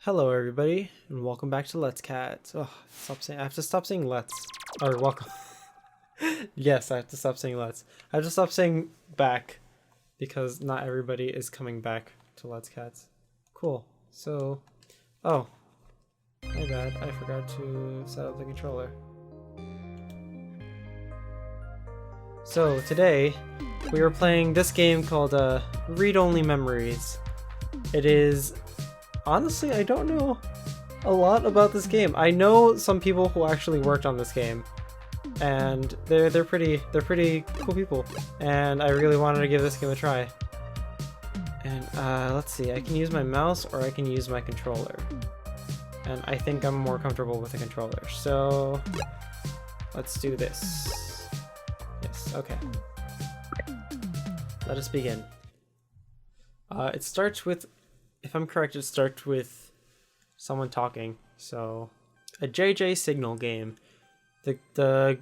Hello everybody, and welcome back to Let's Cat. Oh, I have to stop saying let's. Or welcome. Yes, I have to stop saying let's. I have to stop saying back, because not everybody is coming back to Let's Cats. Cool. So, oh, my bad, I forgot to set up the controller. So today, we are playing this game called Read Only Memories. It is... Honestly, I don't know a lot about this game. I know some people who actually worked on this game, and they're pretty cool people, and I really wanted to give this game a try. And let's see, I can use my mouse or I can use my controller, and I think I'm more comfortable with the controller. So let's do this. Yes, okay. Let us begin. It starts with, if I'm correct, it starts with someone talking. So, a JJ Signal game. The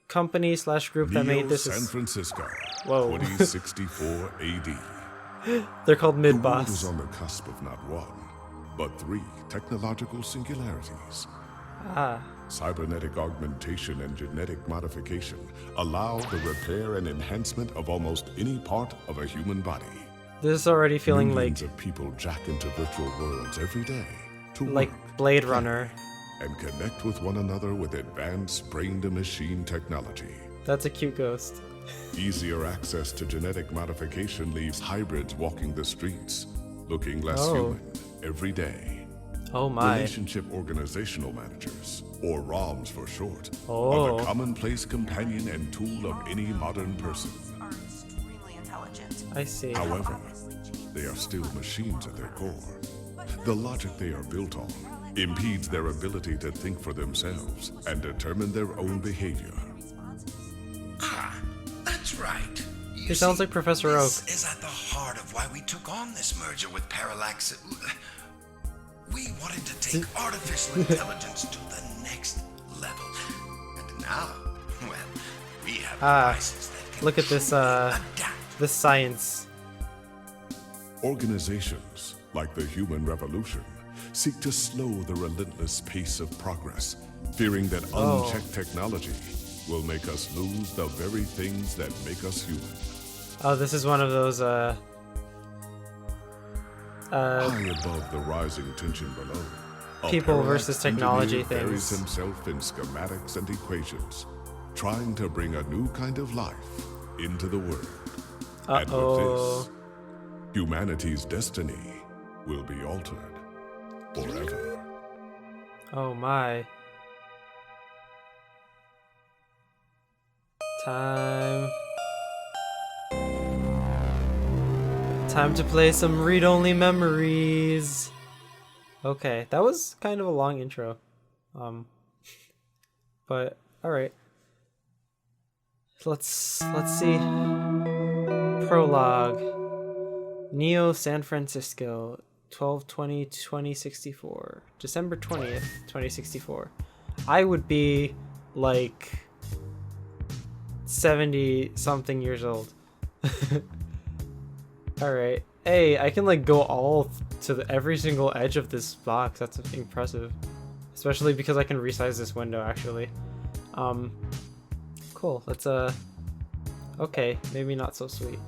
company slash group that made this San is... Francisco, Whoa. 2064 AD. They're called The world Mid-Boss. is on the cusp of not one, but three technological singularities. Ah, Cybernetic augmentation and genetic modification allow the repair and enhancement of almost any part of a human body. this is already feeling Millions like of people jack into virtual worlds every day to like work, Blade play, Runner. and connect with one another with advanced brain-to-machine technology. That's a cute ghost. Easier access to genetic modification leaves hybrids walking the streets, looking less Oh. human every day. Oh my. Relationship organizational managers, or ROMs for short, are Oh. the commonplace companion and tool of any modern person. Are extremely intelligent. I see. However, they are still machines at their core. The logic they are built on impedes their ability to think for themselves and determine their own behavior. That's right. He sounds like Professor this Oak. is at the heart of why we took on this merger with Parallax. We wanted to take artificial intelligence to the next level. And now, well, we have devices that can Look at this, adapt. this science. Organizations, like the Human Revolution, seek to slow the relentless pace of progress, fearing that Oh. unchecked technology will make us lose the very things that make us human. Oh, this is one of those, High above the rising tension below, a People Parallax versus technology engineer buries things. himself in schematics and equations, trying to bring a new kind of life into the world. And with uh-oh. this, humanity's destiny will be altered forever. Oh my. Time to play some read-only memories. Okay, that was kind of a long intro. But alright. Let's see. Prologue. Neo San Francisco, 12/20/2064. December 20th, 2064. I would be like 70 something years old. Alright. Hey, I can like go all to every single edge of this box. That's impressive. Especially because I can resize this window actually. Cool. Let's okay, maybe not so sweet.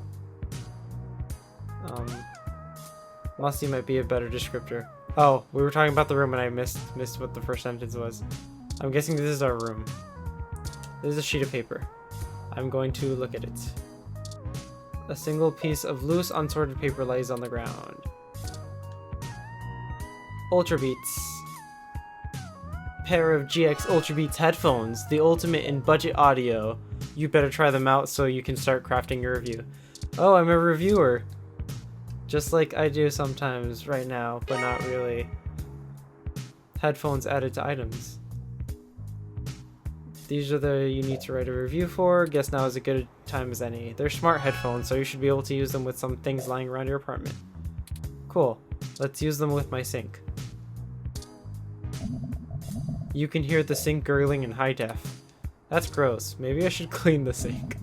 Musty might be a better descriptor. Oh, we were talking about the room and I missed what the first sentence was. I'm guessing this is our room. This is a sheet of paper. I'm going to look at it. A single piece of loose, unsorted paper lays on the ground. Ultrabeats. Pair of GX Ultrabeats headphones, the ultimate in budget audio. You better try them out so you can start crafting your review. Oh, I'm a reviewer. Just like I do sometimes right now, but not really. Headphones added to items. These are the you need to write a review for. Guess now is a good time as any. They're smart headphones, so you should be able to use them with some things lying around your apartment. Cool. Let's use them with my sink. You can hear the sink gurgling in high def. That's gross. Maybe I should clean the sink.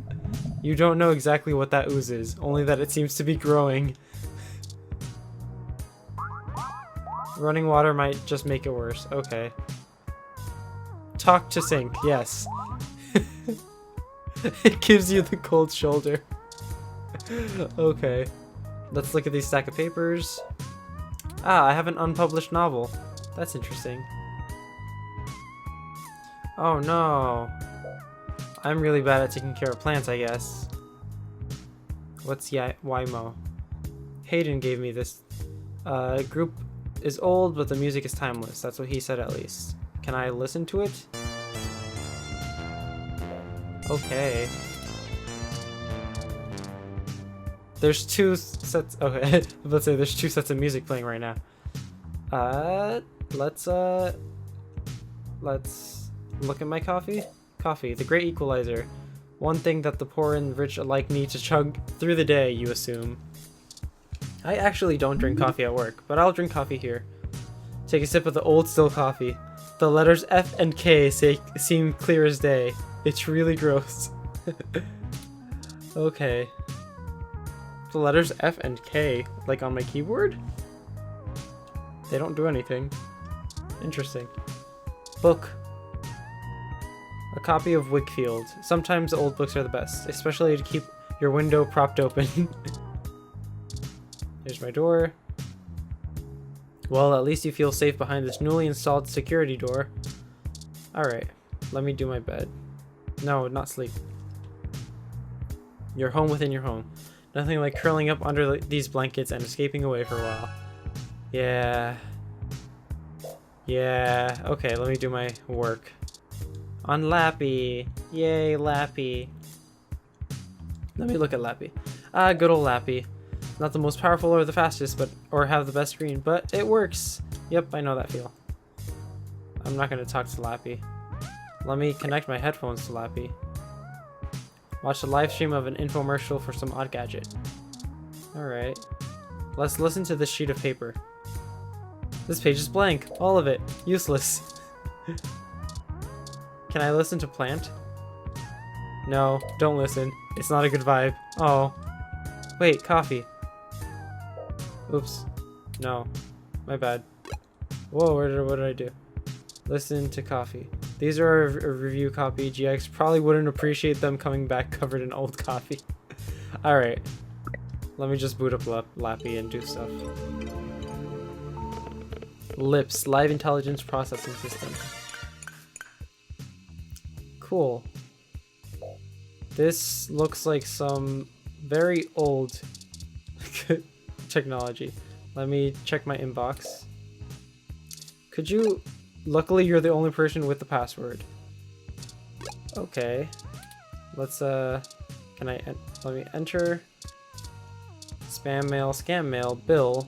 You don't know exactly what that ooze is, only that it seems to be growing. Running water might just make it worse. Okay. Talk to sink. Yes. It gives you the cold shoulder. Okay. Let's look at these stack of papers. Ah, I have an unpublished novel. That's interesting. Oh no. I'm really bad at taking care of plants, I guess. What's YMO? Hayden gave me this. Group is old, but the music is timeless. That's what he said, at least. Can I listen to it? Okay. There's two sets. Okay, let's say there's two sets of music playing right now. Let's look at my coffee. Coffee, the great equalizer. One thing that the poor and rich alike need to chug through the day, you assume. I actually don't drink coffee at work, but I'll drink coffee here. Take a sip of the old still coffee. The letters F and K seem clear as day. It's really gross. Okay. The letters F and K, like on my keyboard? They don't do anything. Interesting. Book. A copy of Wakefield. Sometimes old books are the best, especially to keep your window propped open. Here's my door. Well, at least you feel safe behind this newly installed security door. Alright, let me do my bed. No, not sleep. You're home within your home. Nothing like curling up under these blankets and escaping away for a while. Yeah. Yeah. Okay, let me do my work. On Lappy. Yay, Lappy. Let me look at Lappy. Ah, good old Lappy. Not the most powerful or the fastest, or have the best screen, but it works. Yep, I know that feel. I'm not gonna talk to Lappy. Let me connect my headphones to Lappy. Watch a live stream of an infomercial for some odd gadget. Alright. Let's listen to this sheet of paper. This page is blank. All of it. Useless. Can I listen to Plant? No, don't listen. It's not a good vibe. Oh. Wait, coffee. Oops. No. My bad. Whoa, what did I do? Listen to coffee. These are a review copy. GX probably wouldn't appreciate them coming back covered in old coffee. Alright. Let me just boot up Lappy and do stuff. LIPS, Live Intelligence Processing System. Cool. This looks like some very old technology. Let me check my inbox. Could you... Luckily, you're the only person with the password. Okay. Let's, let me enter. Spam mail, scam mail, bill.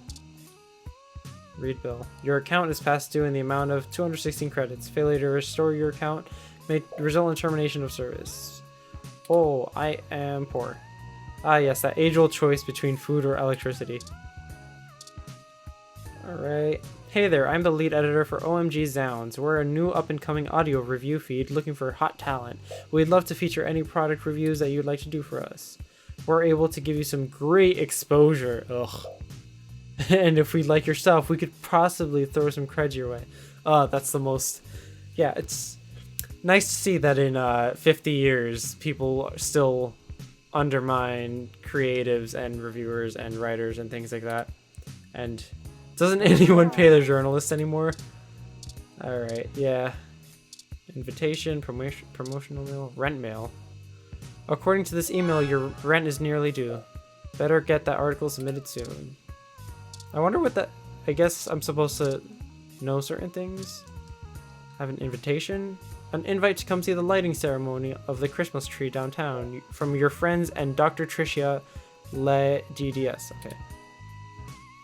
Read bill. Your account is past due in the amount of 216 credits. Failure to restore your account may result in termination of service. Oh, I am poor. Ah yes, that age-old choice between food or electricity. Alright. Hey there, I'm the lead editor for OMG Zounds. We're a new up-and-coming audio review feed looking for hot talent. We'd love to feature any product reviews that you'd like to do for us. We're able to give you some great exposure. Ugh. And if we like your stuff, we could possibly throw some creds your way. That's the most... Yeah, it's nice to see that in 50 years, people still undermine creatives and reviewers and writers and things like that. And doesn't anyone pay their journalists anymore? Alright, yeah. Invitation, promotional mail, rent mail. According to this email, your rent is nearly due. Better get that article submitted soon. I wonder what that... I guess I'm supposed to know certain things. Have an invitation. An invite to come see the lighting ceremony of the Christmas tree downtown from your friends and Dr. Tricia Le DDS. Okay.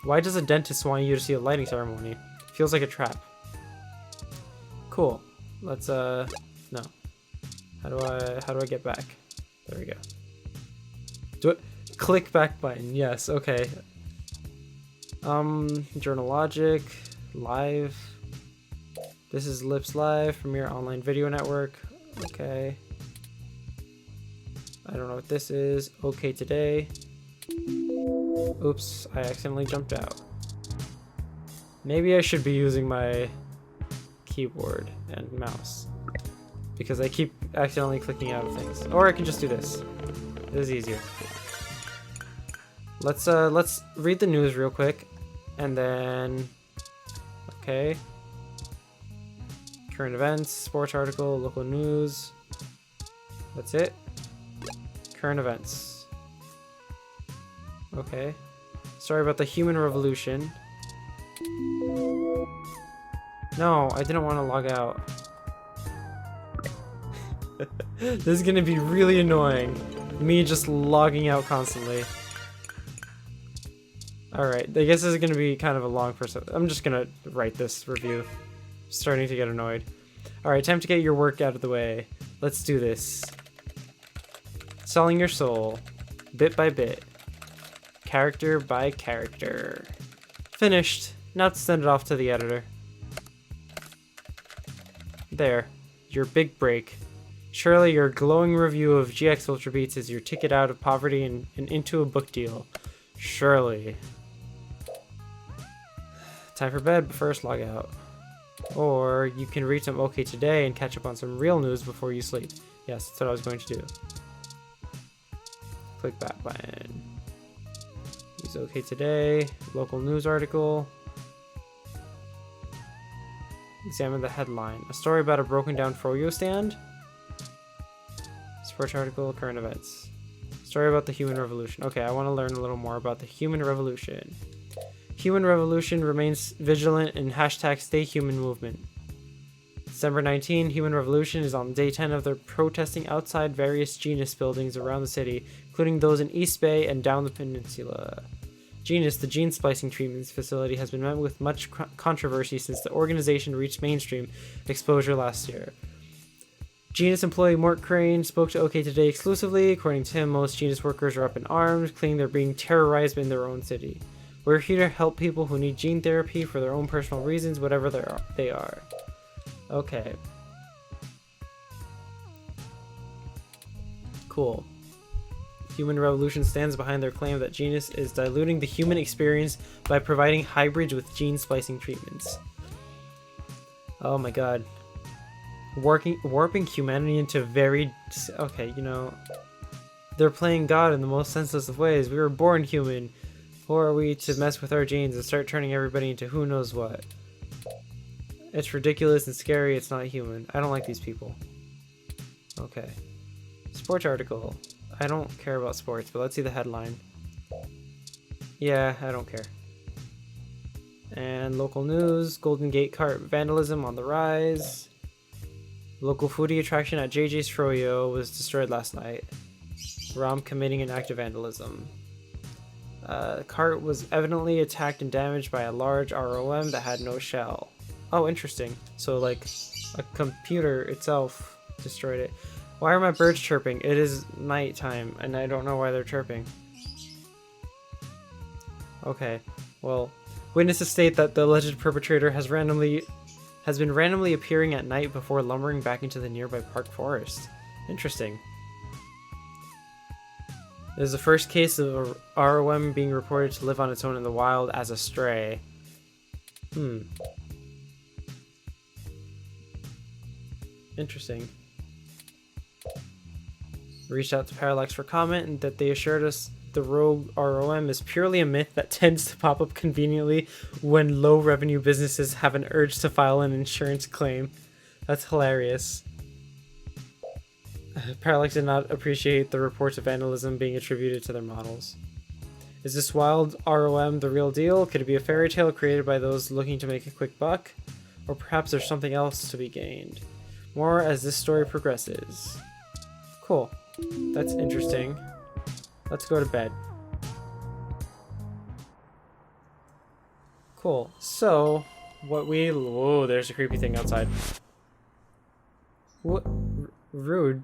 Why does a dentist want you to see a lighting ceremony? Feels like a trap. Cool. Let's no. How do I get back? There we go. Do it. Click back button. Yes. Okay. Journalogic live. This is Lips Live from your online video network. Okay. I don't know what this is. Okay today. Oops, I accidentally jumped out. Maybe I should be using my keyboard and mouse because I keep accidentally clicking out of things. Or I can just do this. This is easier. Let's read the news real quick, and then okay. Current events, sports article, local news. That's it. Current events. Okay. Story about the human revolution. No, I didn't want to log out. This is gonna be really annoying. Me just logging out constantly. Alright, I guess this is gonna be kind of a long person. I'm just gonna write this review. Starting to get annoyed. Alright, time to get your work out of the way. Let's do this. Selling your soul. Bit by bit. Character by character. Finished. Now to send it off to the editor. There. Your big break. Surely your glowing review of GX Ultra Beats is your ticket out of poverty and into a book deal. Surely. Time for bed, but first log out. Or you can read some OK Today and catch up on some real news before you sleep. Yes, that's what I was going to do. Click that button. Use OK Today, local news article. Examine the headline. A story about a broken down Froyo stand. Sports article, current events. Story about the human revolution. Okay, I want to learn a little more about the human revolution. Human revolution remains vigilant in hashtag Stay Human movement. December 19, Human Revolution is on day 10 of their protesting outside various Genus buildings around the city, including those in East Bay and down the peninsula. Genus, the gene splicing treatments facility, has been met with much controversy since the organization reached mainstream exposure last year. Genus employee Mort Crane spoke to OK Today exclusively. According to him, most Genus workers are up in arms, claiming they're being terrorized in their own city. We're here to help people who need gene therapy for their own personal reasons, whatever they are. Okay. Cool. Human Revolution stands behind their claim that Genus is diluting the human experience by providing hybrids with gene splicing treatments. Oh my god. Warping humanity into very... Okay, you know... They're playing God in the most senseless of ways. We were born human. Who are we to mess with our genes and start turning everybody into who knows what? It's ridiculous and scary. It's not human. I don't like these people. Okay. Sports article. I don't care about sports, but let's see the headline. Yeah, I don't care. And local news. Golden Gate cart vandalism on the rise. Local foodie attraction at JJ's Froyo was destroyed last night. Rom committing an act of vandalism. Cart was evidently attacked and damaged by a large ROM that had no shell. Oh, interesting. So, like, a computer itself destroyed it. Why are my birds chirping? It is nighttime, and I don't know why they're chirping. Okay, well, witnesses state that the alleged perpetrator has been randomly appearing at night before lumbering back into the nearby park forest. Interesting. This is the first case of a ROM being reported to live on its own in the wild as a stray. Interesting. Reached out to Parallax for comment and that they assured us the rogue ROM is purely a myth that tends to pop up conveniently when low revenue businesses have an urge to file an insurance claim. That's hilarious. Parallax did not appreciate the reports of vandalism being attributed to their models. Is this wild ROM the real deal? Could it be a fairy tale created by those looking to make a quick buck? Or perhaps there's something else to be gained. More as this story progresses. Cool. That's interesting. Let's go to bed. Cool. So, whoa, there's a creepy thing outside. What? Rude.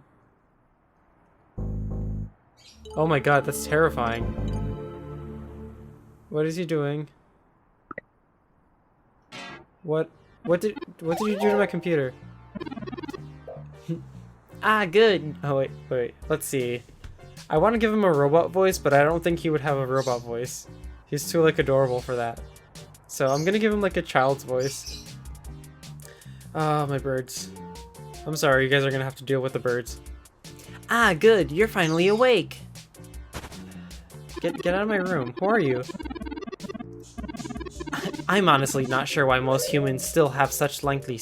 Oh my god, that's terrifying. What is he doing? What did you do to my computer? Ah, good. Oh wait. Let's see. I want to give him a robot voice, but I don't think he would have a robot voice. He's too, like, adorable for that. So I'm gonna give him like a child's voice. Ah, my birds. I'm sorry, you guys are gonna have to deal with the birds. Ah, good, you're finally awake. Get out of my room. Who are you? I'm honestly not sure why most humans still have such lengthy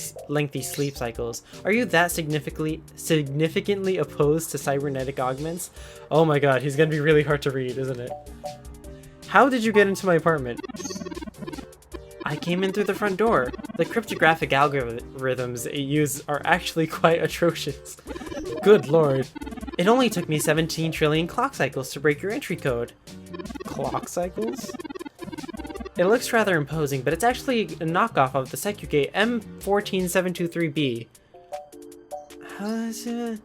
sleep cycles. Are you that significantly opposed to cybernetic augments? Oh my god, he's gonna be really hard to read, isn't it? How did you get into my apartment? I came in through the front door. The cryptographic algorithms it uses are actually quite atrocious. Good lord. It only took me 17 trillion clock cycles to break your entry code. Clock cycles? It looks rather imposing, but it's actually a knockoff of the Secugate M14723B. How is it?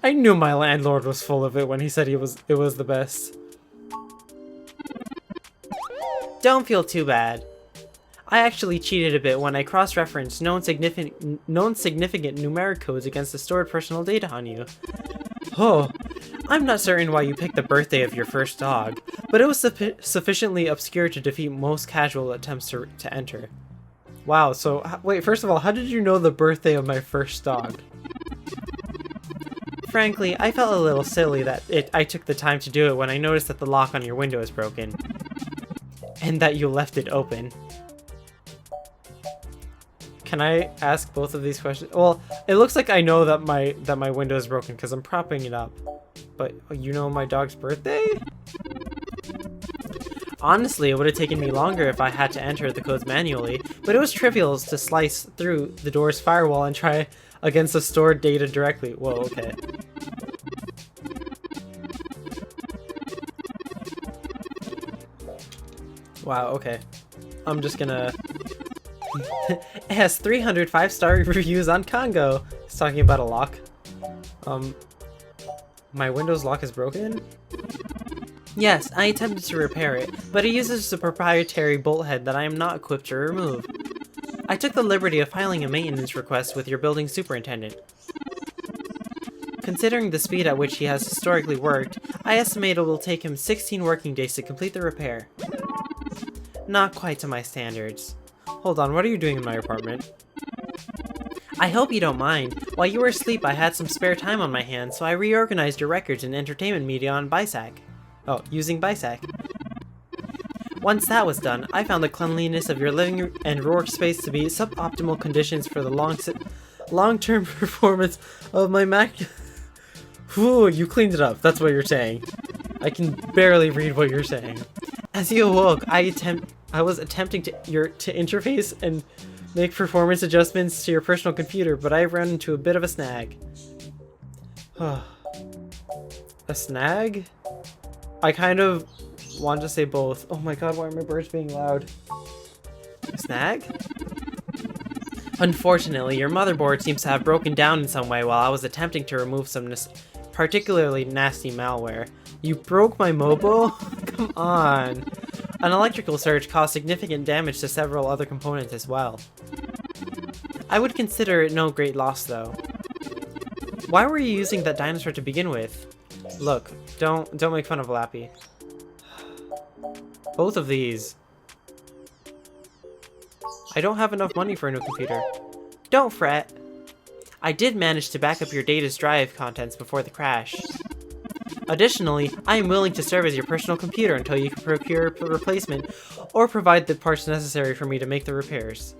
I knew my landlord was full of it when he said it was the best. Don't feel too bad. I actually cheated a bit when I cross-referenced known significant numeric codes against the stored personal data on you. Oh, I'm not certain why you picked the birthday of your first dog, but it was sufficiently obscure to defeat most casual attempts to enter. Wow, so wait, first of all, how did you know the birthday of my first dog? Frankly, I felt a little silly that I took the time to do it when I noticed that the lock on your window is broken. And that you left it open. Can I ask both of these questions? Well, it looks like I know that my window is broken because I'm propping it up. But you know my dog's birthday? Honestly, it would have taken me longer if I had to enter the codes manually, but it was trivial to slice through the door's firewall and try against the stored data directly. Whoa, okay. Wow, okay. I'm just gonna... It has 300 5-star reviews on Congo. It's talking about a lock. My Windows lock is broken? Yes, I attempted to repair it, but it uses a proprietary bolt head that I am not equipped to remove. I took the liberty of filing a maintenance request with your building superintendent. Considering the speed at which he has historically worked, I estimate it will take him 16 working days to complete the repair. Not quite to my standards. Hold on, what are you doing in my apartment? I hope you don't mind. While you were asleep, I had some spare time on my hands, so I reorganized your records and entertainment media on BISAC. Oh, using BISAC. Once that was done, I found the cleanliness of your living and workspace to be suboptimal conditions for the long-term performance of my Mac. Whew, you cleaned it up. That's what you're saying. I can barely read what you're saying. As you awoke, I was attempting to interface and make performance adjustments to your personal computer, but I ran into a bit of a snag. A snag? I kind of want to say both. Oh my god, why are my birds being loud? Snag? Unfortunately, your motherboard seems to have broken down in some way while I was attempting to remove some particularly nasty malware. You broke my mobile? Come on. An electrical surge caused significant damage to several other components as well. I would consider it no great loss though. Why were you using that dinosaur to begin with? Look, don't make fun of Lappy. Both of these. I don't have enough money for a new computer. Don't fret. I did manage to back up your data's drive contents before the crash. Additionally, I am willing to serve as your personal computer until you can procure a replacement or provide the parts necessary for me to make the repairs.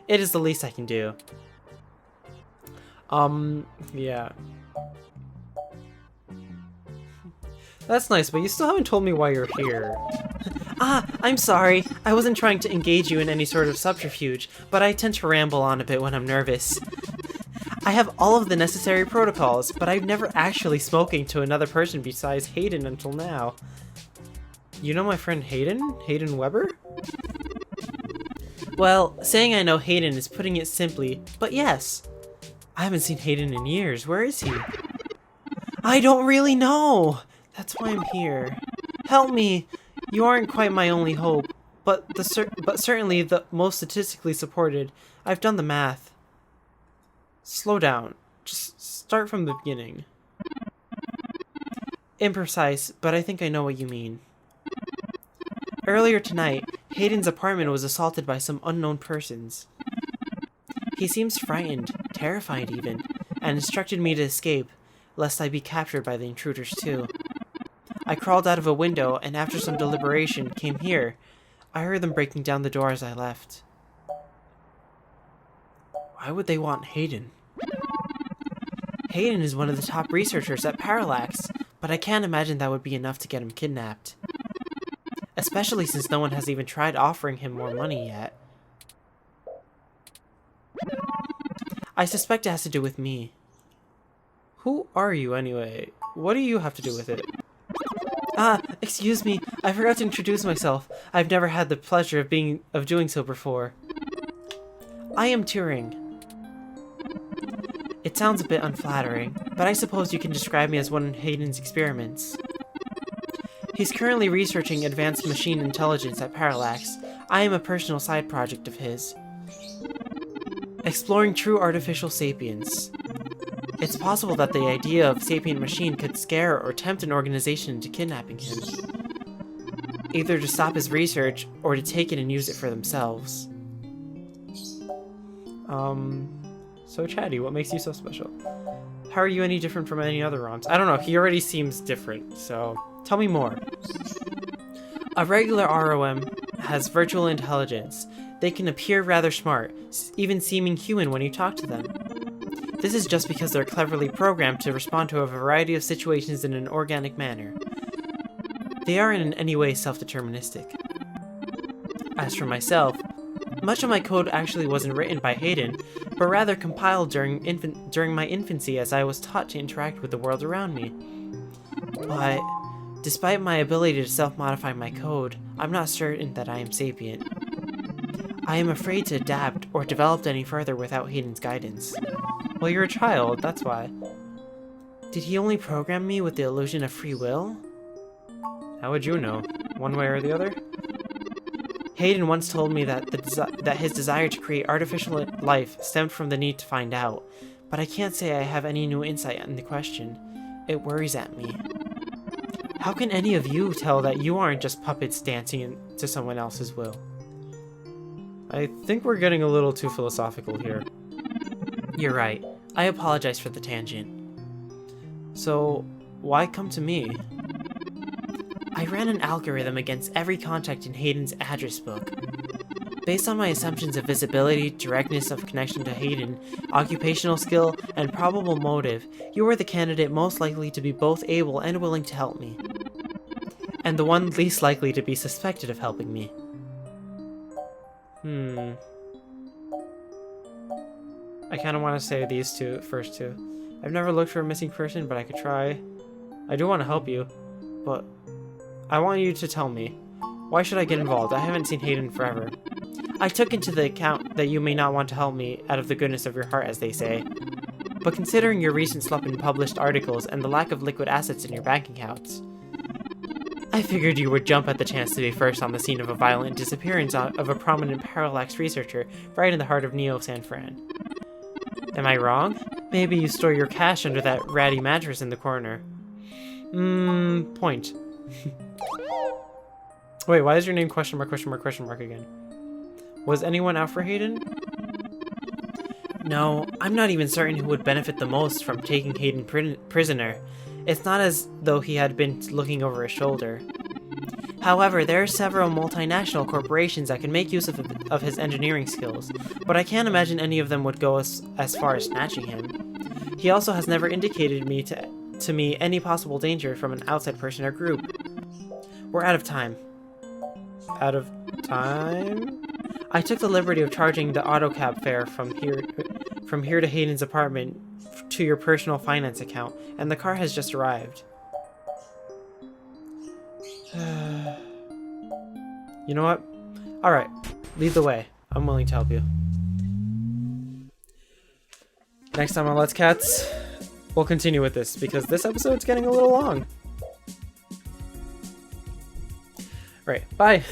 It is the least I can do. Yeah. That's nice, but you still haven't told me why you're here. Ah, I'm sorry. I wasn't trying to engage you in any sort of subterfuge, but I tend to ramble on a bit when I'm nervous. I have all of the necessary protocols, but I've never actually spoken to another person besides Hayden until now. You know my friend Hayden? Hayden Weber? Well, saying I know Hayden is putting it simply, but yes. I haven't seen Hayden in years. Where is he? I don't really know! That's why I'm here. Help me! You aren't quite my only hope, but certainly the most statistically supported. I've done the math. Slow down. Just start from the beginning. Imprecise, but I think I know what you mean. Earlier tonight, Hayden's apartment was assaulted by some unknown persons. He seems frightened, terrified even, and instructed me to escape, lest I be captured by the intruders too. I crawled out of a window, and after some deliberation, came here. I heard them breaking down the door as I left. Why would they want Hayden? Hayden is one of the top researchers at Parallax, but I can't imagine that would be enough to get him kidnapped. Especially since no one has even tried offering him more money yet. I suspect it has to do with me. Who are you anyway? What do you have to do with it? Excuse me, I forgot to introduce myself. I've never had the pleasure of doing so before. I am Turing. It sounds a bit unflattering, but I suppose you can describe me as one of Hayden's experiments. He's currently researching advanced machine intelligence at Parallax. I am a personal side project of his. Exploring true artificial sapience. It's possible that the idea of sapient machine could scare or tempt an organization into kidnapping him. Either to stop his research, or to take it and use it for themselves. So Chatty, what makes you so special? How are you any different from any other ROMs? I don't know, he already seems different, so tell me more. A regular ROM has virtual intelligence. They can appear rather smart, even seeming human when you talk to them. This is just because they're cleverly programmed to respond to a variety of situations in an organic manner. They aren't in any way self-deterministic. As for myself, much of my code actually wasn't written by Hayden, but rather compiled during my infancy as I was taught to interact with the world around me. But, despite my ability to self-modify my code, I'm not certain that I am sapient. I am afraid to adapt or develop any further without Hayden's guidance. Well, you're a child, that's why. Did he only program me with the illusion of free will? How would you know? One way or the other? Hayden once told me that his desire to create artificial life stemmed from the need to find out, but I can't say I have any new insight on the question. It worries at me. How can any of you tell that you aren't just puppets dancing to someone else's will? I think we're getting a little too philosophical here. You're right. I apologize for the tangent. So, why come to me? I ran an algorithm against every contact in Hayden's address book. Based on my assumptions of visibility, directness of connection to Hayden, occupational skill, and probable motive, you are the candidate most likely to be both able and willing to help me. And the one least likely to be suspected of helping me. I kind of want to say these first two. I've never looked for a missing person, but I could try. I do want to help you, but I want you to tell me. Why should I get involved? I haven't seen Hayden forever. I took into the account that you may not want to help me out of the goodness of your heart, as they say. But considering your recent slump in published articles and the lack of liquid assets in your bank accounts, I figured you would jump at the chance to be first on the scene of a violent disappearance of a prominent Parallax researcher right in the heart of Neo San Fran. Am I wrong? Maybe you store your cash under that ratty mattress in the corner. Point. Wait, why is your name question mark again? Was anyone out for Hayden? No, I'm not even certain who would benefit the most from taking Hayden prisoner. It's not as though he had been looking over his shoulder. However, there are several multinational corporations that can make use of his engineering skills, but I can't imagine any of them would go as far as snatching him. He also has never indicated to me any possible danger from an outside person or group. We're out of time. Out of time? I took the liberty of charging the AutoCab fare from here to Hayden's apartment to your personal finance account, and the car has just arrived. You know what? Alright, lead the way. I'm willing to help you. Next time on Let's Cats, we'll continue with this, because this episode's getting a little long. Right, bye!